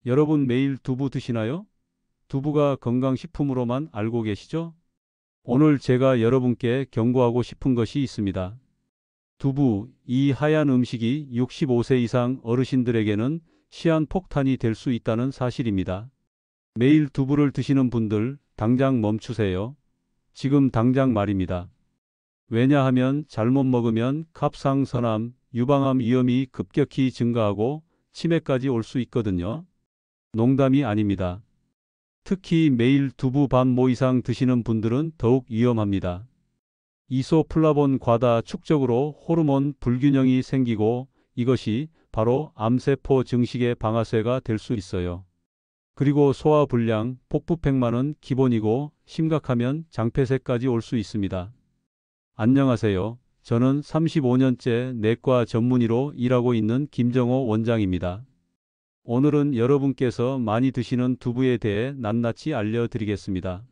여러분 매일 두부 드시나요? 두부가 건강식품으로만 알고 계시죠? 오늘 제가 여러분께 경고하고 싶은 것이 있습니다. 두부, 이 하얀 음식이 65세 이상 어르신들에게는 시한폭탄이 될 수 있다는 사실입니다. 매일 두부를 드시는 분들, 당장 멈추세요. 지금 당장 말입니다. 왜냐하면 잘못 먹으면 갑상선암, 유방암 위험이 급격히 증가하고 치매까지 올 수 있거든요. 농담이 아닙니다. 특히 매일 두부 반 모 이상 드시는 분들은 더욱 위험합니다. 이소플라본 과다 축적으로 호르몬 불균형이 생기고 이것이 바로 암세포 증식의 방아쇠가 될 수 있어요. 그리고 소화불량, 복부팽만은 기본이고 심각하면 장폐색까지 올 수 있습니다. 안녕하세요. 저는 35년째 내과 전문의로 일하고 있는 김정호 원장입니다. 오늘은 여러분께서 많이 드시는 두부에 대해 낱낱이 알려드리겠습니다.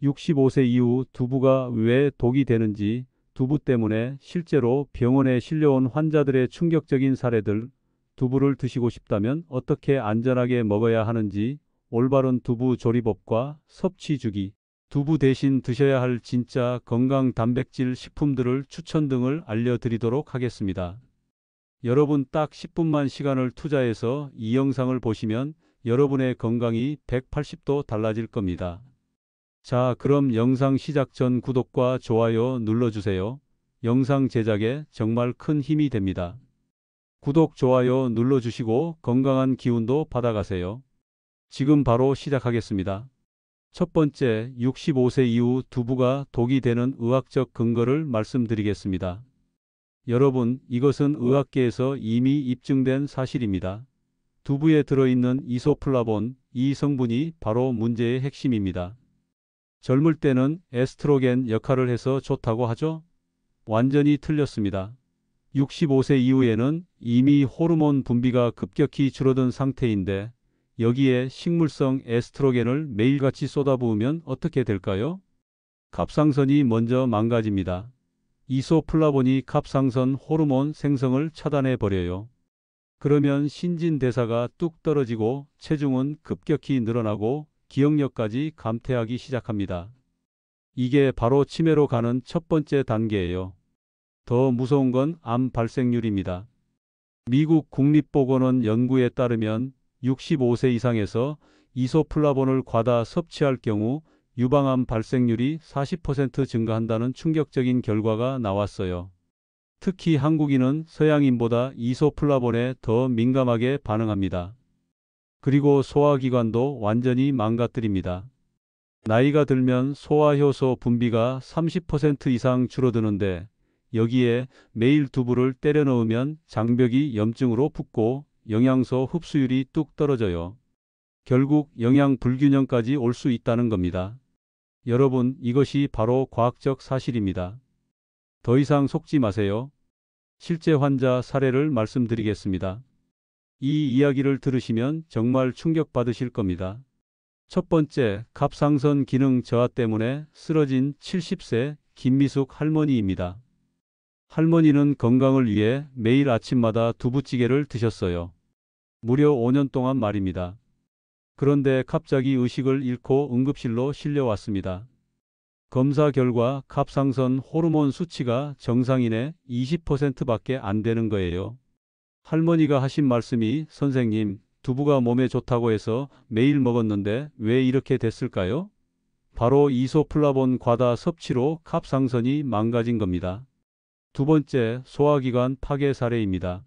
65세 이후 두부가 왜 독이 되는지, 두부 때문에 실제로 병원에 실려온 환자들의 충격적인 사례들, 두부를 드시고 싶다면 어떻게 안전하게 먹어야 하는지, 올바른 두부 조리법과 섭취 주기, 두부 대신 드셔야 할 진짜 건강 단백질 식품들을 추천 등을 알려드리도록 하겠습니다. 여러분 딱 10분만 시간을 투자해서 이 영상을 보시면 여러분의 건강이 180도 달라질 겁니다. 자, 그럼 영상 시작 전 구독과 좋아요 눌러주세요. 영상 제작에 정말 큰 힘이 됩니다. 구독, 좋아요 눌러주시고 건강한 기운도 받아가세요. 지금 바로 시작하겠습니다. 첫 번째, 65세 이후 두부가 독이 되는 의학적 근거를 말씀드리겠습니다. 여러분, 이것은 의학계에서 이미 입증된 사실입니다. 두부에 들어있는 이소플라본, 이 성분이 바로 문제의 핵심입니다. 젊을 때는 에스트로겐 역할을 해서 좋다고 하죠? 완전히 틀렸습니다. 65세 이후에는 이미 호르몬 분비가 급격히 줄어든 상태인데 여기에 식물성 에스트로겐을 매일같이 쏟아부으면 어떻게 될까요? 갑상선이 먼저 망가집니다. 이소플라본이 갑상선 호르몬 생성을 차단해 버려요. 그러면 신진대사가 뚝 떨어지고 체중은 급격히 늘어나고 기억력까지 감퇴하기 시작합니다. 이게 바로 치매로 가는 첫 번째 단계예요. 더 무서운 건 암 발생률입니다. 미국 국립보건원 연구에 따르면 65세 이상에서 이소플라본을 과다 섭취할 경우 유방암 발생률이 40% 증가한다는 충격적인 결과가 나왔어요. 특히 한국인은 서양인보다 이소플라본에 더 민감하게 반응합니다. 그리고 소화기관도 완전히 망가뜨립니다. 나이가 들면 소화효소 분비가 30% 이상 줄어드는데 여기에 매일 두부를 때려 넣으면 장벽이 염증으로 붓고 영양소 흡수율이 뚝 떨어져요. 결국 영양 불균형까지 올 수 있다는 겁니다. 여러분, 이것이 바로 과학적 사실입니다. 더 이상 속지 마세요. 실제 환자 사례를 말씀드리겠습니다. 이 이야기를 들으시면 정말 충격받으실 겁니다. 첫 번째, 갑상선 기능 저하 때문에 쓰러진 70세 김미숙 할머니입니다. 할머니는 건강을 위해 매일 아침마다 두부찌개를 드셨어요. 무려 5년 동안 말입니다. 그런데 갑자기 의식을 잃고 응급실로 실려왔습니다. 검사 결과 갑상선 호르몬 수치가 정상인의 20%밖에 안 되는 거예요. 할머니가 하신 말씀이 선생님, 두부가 몸에 좋다고 해서 매일 먹었는데 왜 이렇게 됐을까요? 바로 이소플라본 과다 섭취로 갑상선이 망가진 겁니다. 두 번째, 소화기관 파괴 사례입니다.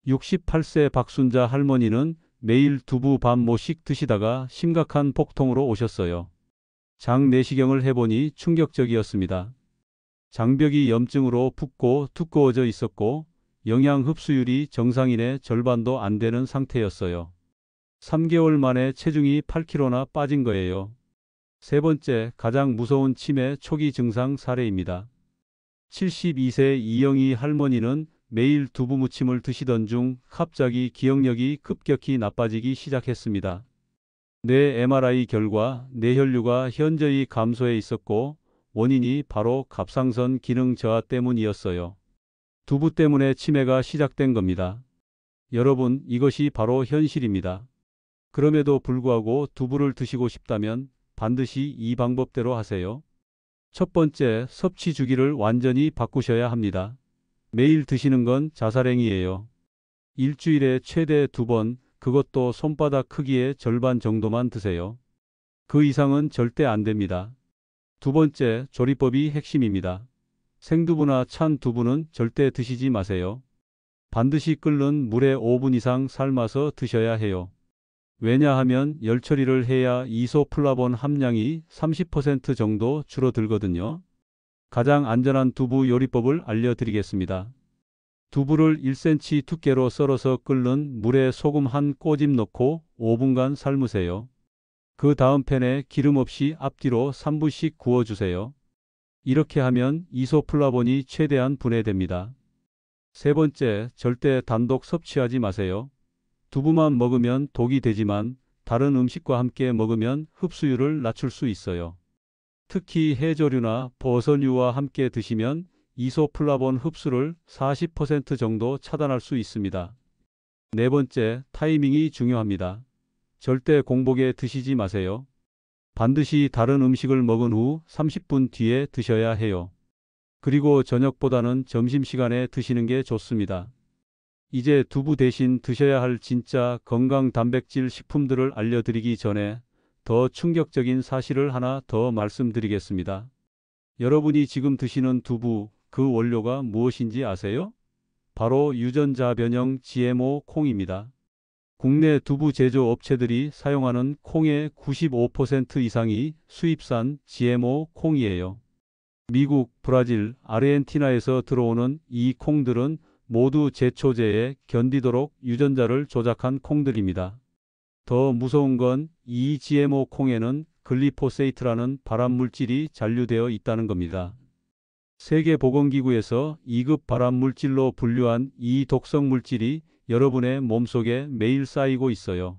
68세 박순자 할머니는 매일 두부 반 모씩 드시다가 심각한 복통으로 오셨어요. 장 내시경을 해보니 충격적이었습니다. 장벽이 염증으로 붓고 두꺼워져 있었고 영양 흡수율이 정상인의 절반도 안 되는 상태였어요. 3개월 만에 체중이 8kg나 빠진 거예요. 세 번째, 가장 무서운 치매 초기 증상 사례입니다. 72세 이영희 할머니는 매일 두부 무침을 드시던 중 갑자기 기억력이 급격히 나빠지기 시작했습니다. 뇌 MRI 결과 뇌혈류가 현저히 감소해 있었고 원인이 바로 갑상선 기능 저하 때문이었어요. 두부 때문에 치매가 시작된 겁니다. 여러분, 이것이 바로 현실입니다. 그럼에도 불구하고 두부를 드시고 싶다면 반드시 이 방법대로 하세요. 첫 번째, 섭취 주기를 완전히 바꾸셔야 합니다. 매일 드시는 건 자살행위예요. 일주일에 최대 2번, 그것도 손바닥 크기의 절반 정도만 드세요. 그 이상은 절대 안 됩니다. 두 번째, 조리법이 핵심입니다. 생두부나 찬 두부는 절대 드시지 마세요. 반드시 끓는 물에 5분 이상 삶아서 드셔야 해요. 왜냐하면 열 처리를 해야 이소플라본 함량이 30% 정도 줄어들거든요. 가장 안전한 두부 요리법을 알려드리겠습니다. 두부를 1cm 두께로 썰어서 끓는 물에 소금 한 꼬집 넣고 5분간 삶으세요. 그 다음 팬에 기름 없이 앞뒤로 3분씩 구워주세요. 이렇게 하면 이소플라본이 최대한 분해됩니다. 세 번째, 절대 단독 섭취하지 마세요. 두부만 먹으면 독이 되지만 다른 음식과 함께 먹으면 흡수율을 낮출 수 있어요. 특히 해조류나 버섯류와 함께 드시면 이소플라본 흡수를 40% 정도 차단할 수 있습니다. 네 번째, 타이밍이 중요합니다. 절대 공복에 드시지 마세요. 반드시 다른 음식을 먹은 후 30분 뒤에 드셔야 해요. 그리고 저녁보다는 점심시간에 드시는 게 좋습니다. 이제 두부 대신 드셔야 할 진짜 건강 단백질 식품들을 알려드리기 전에 더 충격적인 사실을 하나 더 말씀드리겠습니다. 여러분이 지금 드시는 두부, 그 원료가 무엇인지 아세요? 바로 유전자 변형 GMO 콩입니다. 국내 두부 제조 업체들이 사용하는 콩의 95% 이상이 수입산 GMO 콩이에요. 미국, 브라질, 아르헨티나에서 들어오는 이 콩들은 모두 제초제에 견디도록 유전자를 조작한 콩들입니다. 더 무서운 건 이 GMO 콩에는 글리포세이트라는 발암물질이 잔류되어 있다는 겁니다. 세계보건기구에서 2급 발암물질로 분류한 이 독성물질이 여러분의 몸속에 매일 쌓이고 있어요.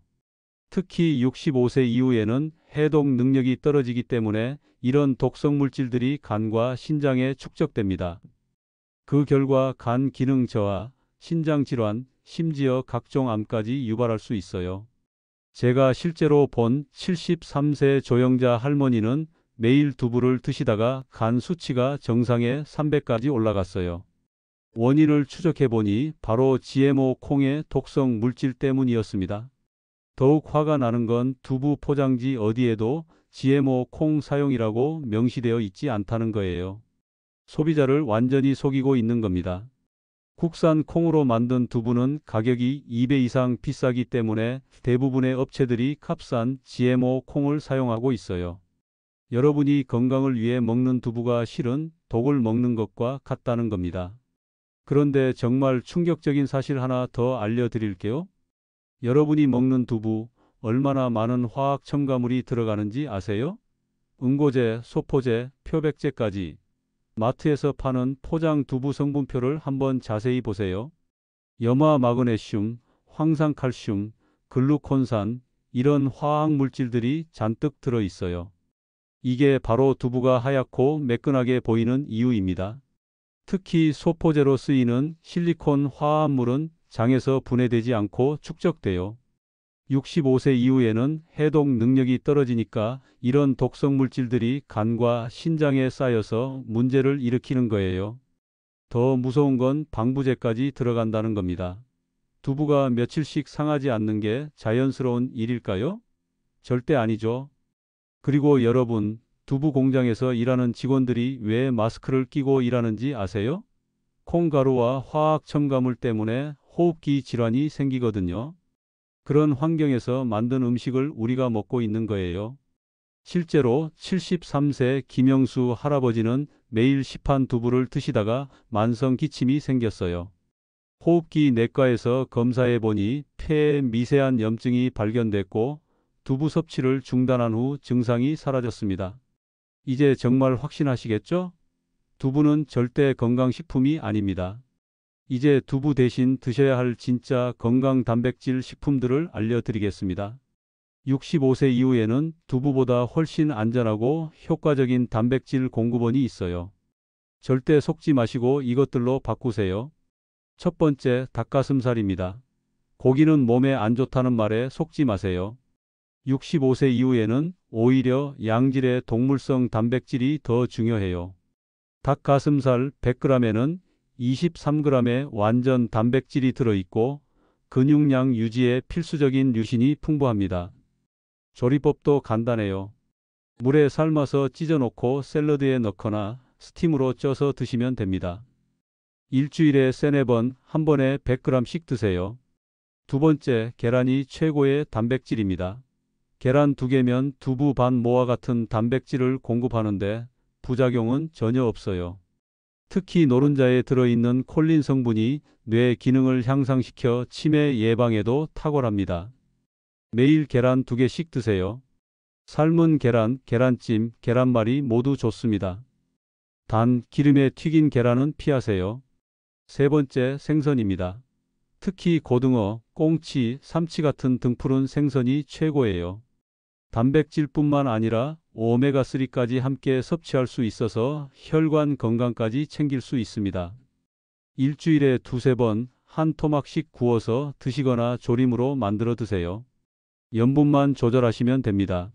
특히 65세 이후에는 해독 능력이 떨어지기 때문에 이런 독성물질들이 간과 신장에 축적됩니다. 그 결과 간 기능 저하, 신장 질환, 심지어 각종 암까지 유발할 수 있어요. 제가 실제로 본 73세 조영자 할머니는 매일 두부를 드시다가 간 수치가 정상에 300까지 올라갔어요. 원인을 추적해보니 바로 GMO 콩의 독성 물질 때문이었습니다. 더욱 화가 나는 건 두부 포장지 어디에도 GMO 콩 사용이라고 명시되어 있지 않다는 거예요. 소비자를 완전히 속이고 있는 겁니다. 국산 콩으로 만든 두부는 가격이 2배 이상 비싸기 때문에 대부분의 업체들이 값싼 GMO 콩을 사용하고 있어요. 여러분이 건강을 위해 먹는 두부가 실은 독을 먹는 것과 같다는 겁니다. 그런데 정말 충격적인 사실 하나 더 알려드릴게요. 여러분이 먹는 두부, 얼마나 많은 화학 첨가물이 들어가는지 아세요? 응고제, 소포제, 표백제까지. 마트에서 파는 포장 두부 성분표를 한번 자세히 보세요. 염화 마그네슘, 황산칼슘, 글루콘산, 이런 화학 물질들이 잔뜩 들어 있어요. 이게 바로 두부가 하얗고 매끈하게 보이는 이유입니다. 특히 소포제로 쓰이는 실리콘 화합물은 장에서 분해되지 않고 축적돼요. 65세 이후에는 해독 능력이 떨어지니까 이런 독성 물질들이 간과 신장에 쌓여서 문제를 일으키는 거예요. 더 무서운 건 방부제까지 들어간다는 겁니다. 두부가 며칠씩 상하지 않는 게 자연스러운 일일까요? 절대 아니죠. 그리고 여러분, 두부 공장에서 일하는 직원들이 왜 마스크를 끼고 일하는지 아세요? 콩가루와 화학 첨가물 때문에 호흡기 질환이 생기거든요. 그런 환경에서 만든 음식을 우리가 먹고 있는 거예요. 실제로 73세 김영수 할아버지는 매일 시판 두부를 드시다가 만성 기침이 생겼어요. 호흡기 내과에서 검사해 보니 폐에 미세한 염증이 발견됐고 두부 섭취를 중단한 후 증상이 사라졌습니다. 이제 정말 확신하시겠죠? 두부는 절대 건강식품이 아닙니다. 이제 두부 대신 드셔야 할 진짜 건강 단백질 식품들을 알려드리겠습니다. 65세 이후에는 두부보다 훨씬 안전하고 효과적인 단백질 공급원이 있어요. 절대 속지 마시고 이것들로 바꾸세요. 첫 번째, 닭가슴살입니다. 고기는 몸에 안 좋다는 말에 속지 마세요. 65세 이후에는 오히려 양질의 동물성 단백질이 더 중요해요. 닭 가슴살 100g에는 23g의 완전 단백질이 들어있고 근육량 유지에 필수적인 류신이 풍부합니다. 조리법도 간단해요. 물에 삶아서 찢어놓고 샐러드에 넣거나 스팀으로 쪄서 드시면 됩니다. 일주일에 3-4번, 한 번에 100g씩 드세요. 두 번째, 계란이 최고의 단백질입니다. 계란 2개면 두부 반 모와 같은 단백질을 공급하는데 부작용은 전혀 없어요. 특히 노른자에 들어있는 콜린 성분이 뇌 기능을 향상시켜 치매 예방에도 탁월합니다. 매일 계란 2개씩 드세요. 삶은 계란, 계란찜, 계란말이 모두 좋습니다. 단, 기름에 튀긴 계란은 피하세요. 세 번째, 생선입니다. 특히 고등어, 꽁치, 삼치 같은 등푸른 생선이 최고예요. 단백질뿐만 아니라 오메가3까지 함께 섭취할 수 있어서 혈관 건강까지 챙길 수 있습니다. 일주일에 2-3번 한 토막씩 구워서 드시거나 조림으로 만들어 드세요. 염분만 조절하시면 됩니다.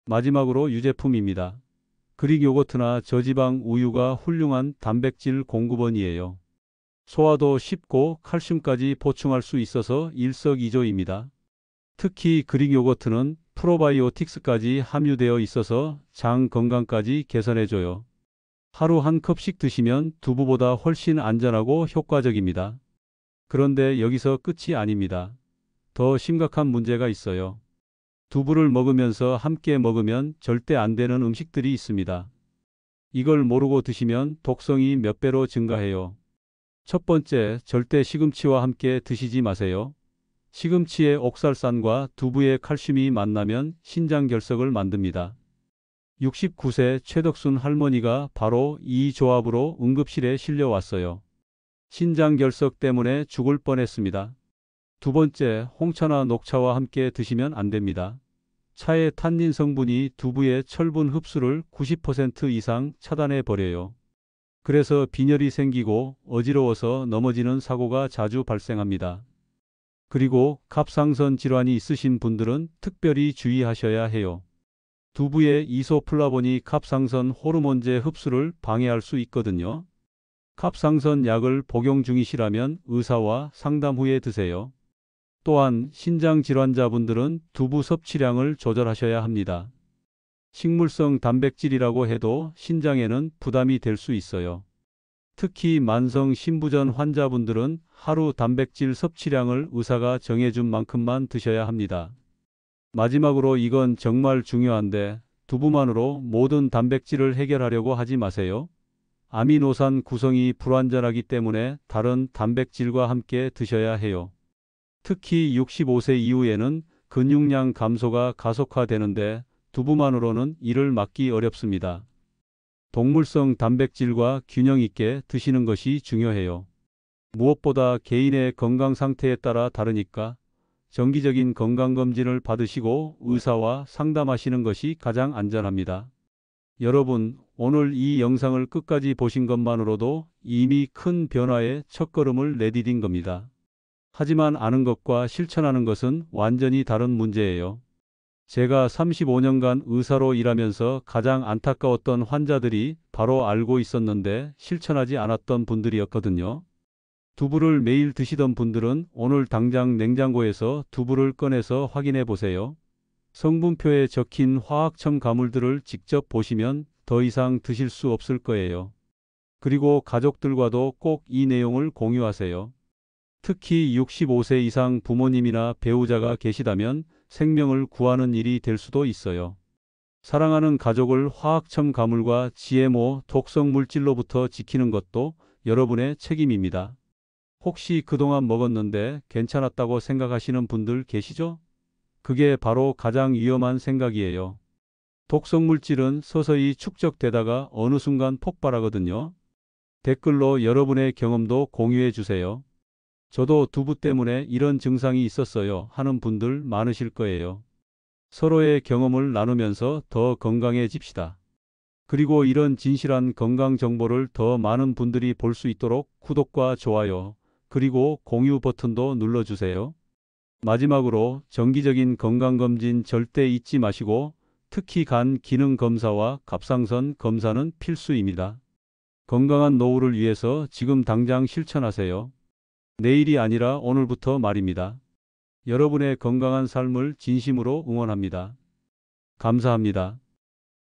마지막으로 유제품입니다. 그릭 요거트나 저지방 우유가 훌륭한 단백질 공급원이에요. 소화도 쉽고 칼슘까지 보충할 수 있어서 일석이조입니다. 특히 그릭 요거트는 프로바이오틱스까지 함유되어 있어서 장 건강까지 개선해줘요. 하루 한 컵씩 드시면 두부보다 훨씬 안전하고 효과적입니다. 그런데 여기서 끝이 아닙니다. 더 심각한 문제가 있어요. 두부를 먹으면서 함께 먹으면 절대 안 되는 음식들이 있습니다. 이걸 모르고 드시면 독성이 몇 배로 증가해요. 첫 번째, 절대 시금치와 함께 드시지 마세요. 시금치의 옥살산과 두부의 칼슘이 만나면 신장결석을 만듭니다. 69세 최덕순 할머니가 바로 이 조합으로 응급실에 실려왔어요. 신장결석 때문에 죽을 뻔했습니다. 두 번째, 홍차나 녹차와 함께 드시면 안 됩니다. 차의 탄닌 성분이 두부의 철분 흡수를 90% 이상 차단해 버려요. 그래서 빈혈이 생기고 어지러워서 넘어지는 사고가 자주 발생합니다. 그리고 갑상선 질환이 있으신 분들은 특별히 주의하셔야 해요. 두부의 이소플라본이 갑상선 호르몬제 흡수를 방해할 수 있거든요. 갑상선 약을 복용 중이시라면 의사와 상담 후에 드세요. 또한 신장 질환자분들은 두부 섭취량을 조절하셔야 합니다. 식물성 단백질이라고 해도 신장에는 부담이 될 수 있어요. 특히 만성 신부전 환자분들은 하루 단백질 섭취량을 의사가 정해준 만큼만 드셔야 합니다. 마지막으로 이건 정말 중요한데 두부만으로 모든 단백질을 해결하려고 하지 마세요. 아미노산 구성이 불완전하기 때문에 다른 단백질과 함께 드셔야 해요. 특히 65세 이후에는 근육량 감소가 가속화되는데 두부만으로는 이를 막기 어렵습니다. 동물성 단백질과 균형 있게 드시는 것이 중요해요. 무엇보다 개인의 건강 상태에 따라 다르니까 정기적인 건강검진을 받으시고 의사와 상담하시는 것이 가장 안전합니다. 여러분, 오늘 이 영상을 끝까지 보신 것만으로도 이미 큰 변화의 첫걸음을 내디딘 겁니다. 하지만 아는 것과 실천하는 것은 완전히 다른 문제예요. 제가 35년간 의사로 일하면서 가장 안타까웠던 환자들이 바로 알고 있었는데 실천하지 않았던 분들이었거든요. 두부를 매일 드시던 분들은 오늘 당장 냉장고에서 두부를 꺼내서 확인해 보세요. 성분표에 적힌 화학 첨가물들을 직접 보시면 더 이상 드실 수 없을 거예요. 그리고 가족들과도 꼭 이 내용을 공유하세요. 특히 65세 이상 부모님이나 배우자가 계시다면 생명을 구하는 일이 될 수도 있어요. 사랑하는 가족을 화학 첨가물과 GMO 독성 물질로부터 지키는 것도 여러분의 책임입니다. 혹시 그동안 먹었는데 괜찮았다고 생각하시는 분들 계시죠? 그게 바로 가장 위험한 생각이에요. 독성물질은 서서히 축적되다가 어느 순간 폭발하거든요. 댓글로 여러분의 경험도 공유해 주세요. 저도 두부 때문에 이런 증상이 있었어요 하는 분들 많으실 거예요. 서로의 경험을 나누면서 더 건강해집시다. 그리고 이런 진실한 건강 정보를 더 많은 분들이 볼 수 있도록 구독과 좋아요, 그리고 공유 버튼도 눌러주세요. 마지막으로 정기적인 건강검진 절대 잊지 마시고 특히 간 기능 검사와 갑상선 검사는 필수입니다. 건강한 노후를 위해서 지금 당장 실천하세요. 내일이 아니라 오늘부터 말입니다. 여러분의 건강한 삶을 진심으로 응원합니다. 감사합니다.